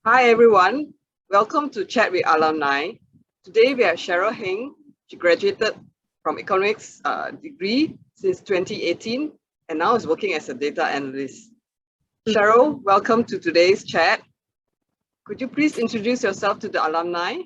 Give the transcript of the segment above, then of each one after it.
Hi everyone, welcome to Chat with Alumni. Today we have Cheryl Heng. She graduated from economics degree since 2018 and now is working as a data analyst. Cheryl, welcome to today's chat. Could you please introduce yourself to the alumni?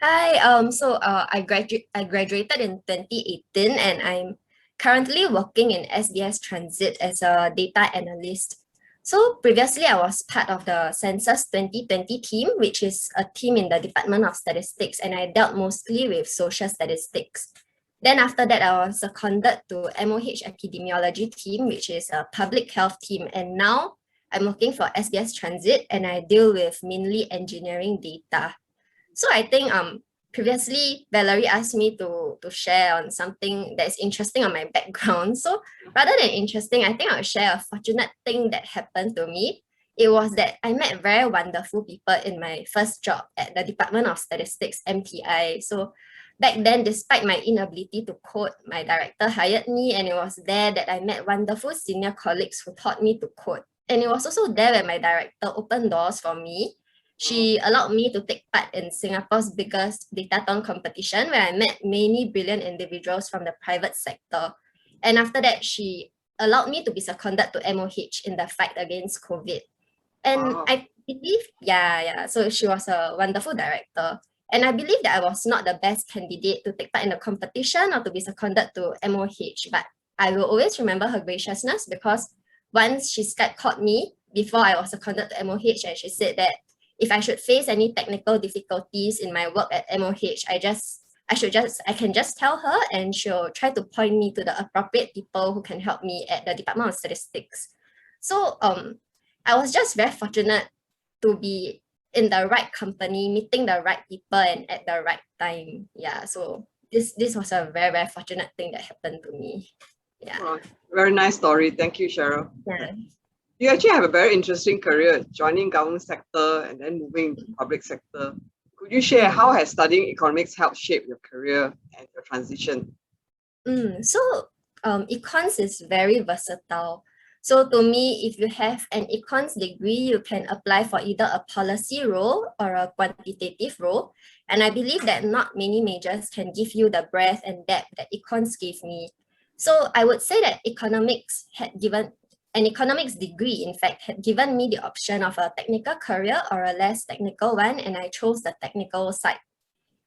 Hi, I graduated in 2018 and I'm currently working in SBS Transit as a data analyst. So previously I was part of the Census 2020 team, which is a team in the Department of Statistics, and I dealt mostly with social statistics. Then after that, I was seconded to MOH epidemiology team, which is a public health team. And now I'm working for SBS Transit and I deal with mainly engineering data. So I think previously Valerie asked me to share on something that is interesting on my background. So rather than interesting, I think I'll share a fortunate thing that happened to me. It was that I met very wonderful people in my first job at the Department of Statistics, MTI. So back then, despite my inability to code, my director hired me, and it was there that I met wonderful senior colleagues who taught me to code. And it was also there where my director opened doors for me. She allowed me to take part in Singapore's biggest datathon competition, where I met many brilliant individuals from the private sector. And after that, she allowed me to be seconded to MOH in the fight against COVID. And I believe, so she was a wonderful director. And I believe that I was not the best candidate to take part in the competition or to be seconded to MOH, but I will always remember her graciousness because once she Skype called me before I was seconded to MOH, and she said that if I should face any technical difficulties in my work at MOH, I can just tell her and she'll try to point me to the appropriate people who can help me at the Department of Statistics. So I was just very fortunate to be in the right company, meeting the right people and at the right time. Yeah, so this was a very, very fortunate thing that happened to me. Yeah. Oh, very nice story. Thank you, Cheryl. Yeah. You actually have a very interesting career, joining government sector and then moving to public sector. Could you share how has studying economics helped shape your career and your transition? Econs is very versatile. So to me, if you have an econs degree, you can apply for either a policy role or a quantitative role. And I believe that not many majors can give you the breadth and depth that econs gave me. So I would say that an economics degree, in fact, had given me the option of a technical career or a less technical one, and I chose the technical side.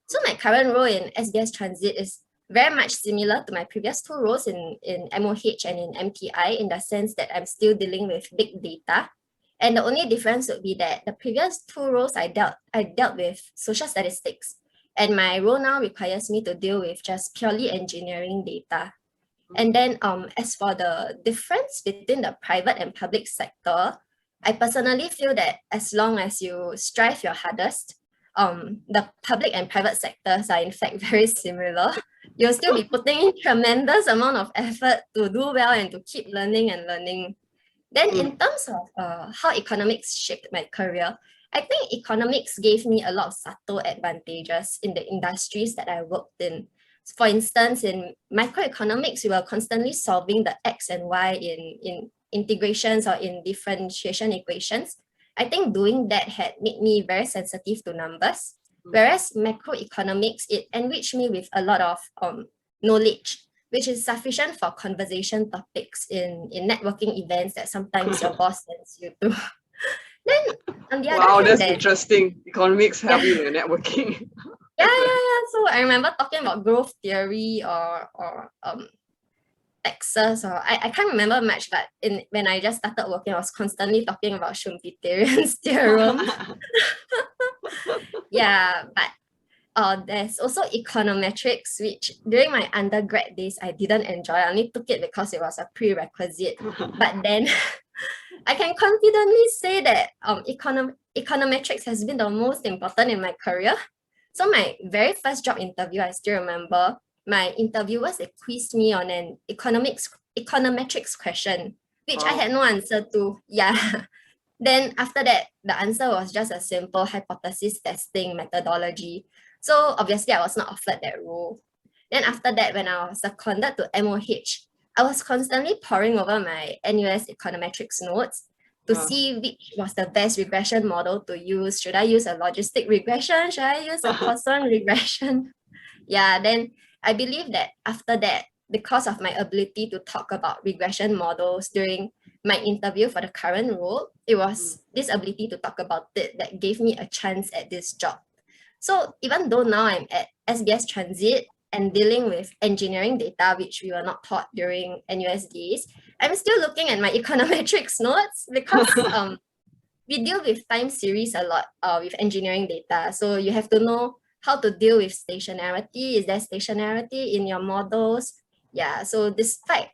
So my current role in SBS Transit is very much similar to my previous two roles in MOH and in MTI, in the sense that I'm still dealing with big data. And the only difference would be that the previous two roles I dealt with social statistics, and my role now requires me to deal with just purely engineering data. And then as for the difference between the private and public sector, I personally feel that as long as you strive your hardest, the public and private sectors are in fact very similar. You'll still be putting in tremendous amount of effort to do well and to keep learning and learning. Then in terms of how economics shaped my career, I think economics gave me a lot of subtle advantages in the industries that I worked in. For instance, in microeconomics, we were constantly solving the X and Y in integrations or in differentiation equations. I think doing that had made me very sensitive to numbers. Whereas macroeconomics, it enriched me with a lot of knowledge, which is sufficient for conversation topics in networking events that sometimes your boss sends you to. Then on the other hand, Wow, that's interesting. Economics help you in your networking. Yeah. So I remember talking about growth theory or taxes, or I can't remember much, but when I just started working, I was constantly talking about Schumpeterian's theorem. Yeah, but there's also econometrics, which during my undergrad days I didn't enjoy. I only took it because it was a prerequisite. But then I can confidently say that econometrics has been the most important in my career. So my very first job interview, I still remember, my interviewers, they quizzed me on an econometrics question, which I had no answer to. Yeah. Then after that, the answer was just a simple hypothesis testing methodology. So obviously I was not offered that role. Then after that, when I was seconded to MOH, I was constantly poring over my NUS econometrics notes. to see which was the best regression model to use. Should I use a logistic regression? Should I use a Poisson regression? Yeah, then I believe that after that, because of my ability to talk about regression models during my interview for the current role, it was this ability to talk about it that gave me a chance at this job. So even though now I'm at SBS Transit and dealing with engineering data, which we were not taught during NUS days, I'm still looking at my econometrics notes because we deal with time series a lot with engineering data. So you have to know how to deal with stationarity. Is there stationarity in your models? Yeah, so despite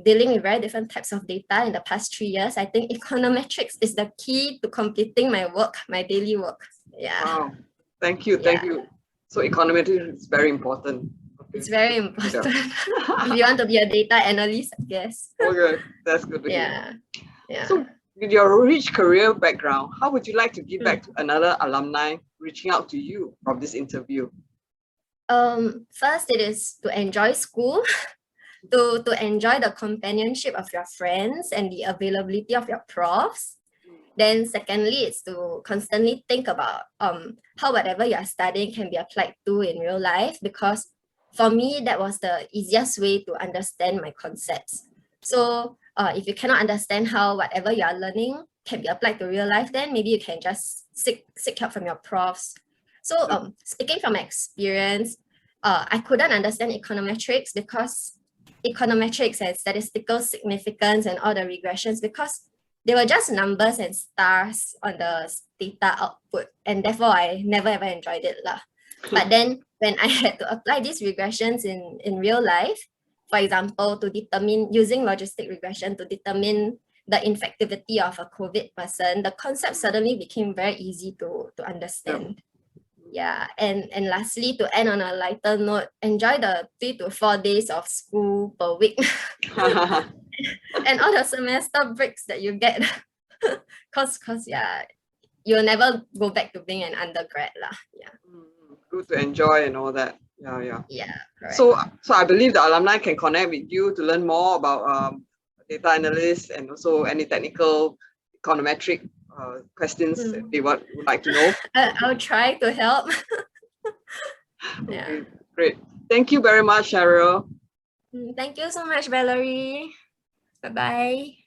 dealing with very different types of data in the past 3 years, I think econometrics is the key to completing my work, my daily work. Yeah. Wow. Thank you. Thank you. So econometrics is very important. Okay. It's very important. If you want to be a data analyst, I guess. Okay, that's good to hear. Yeah. So with your rich career background, how would you like to give back to another alumni reaching out to you from this interview? First, it is to enjoy school, to enjoy the companionship of your friends and the availability of your profs. Then secondly, it's to constantly think about how whatever you're studying can be applied to in real life, because for me, that was the easiest way to understand my concepts. So if you cannot understand how whatever you are learning can be applied to real life, then maybe you can just seek help from your profs. So speaking from experience, I couldn't understand econometrics because econometrics and statistical significance and all the regressions, because they were just numbers and stars on the data output, and therefore I never ever enjoyed it lah. But then when I had to apply these regressions in real life, for example, to determine using logistic regression to determine the infectivity of a COVID person, the concept suddenly became very easy to understand. Yeah, and lastly, to end on a lighter note, enjoy the 3 to 4 days of school per week. And all the semester breaks that you get. Cause yeah, you'll never go back to being an undergrad lah. Yeah. Good to enjoy and all that. Yeah. Yeah, correct. So I believe the alumni can connect with you to learn more about data analysts and also any technical econometric questions they would like to know. I'll try to help. Okay, great. Thank you very much, Cheryl. Thank you so much, Valerie. Bye-bye.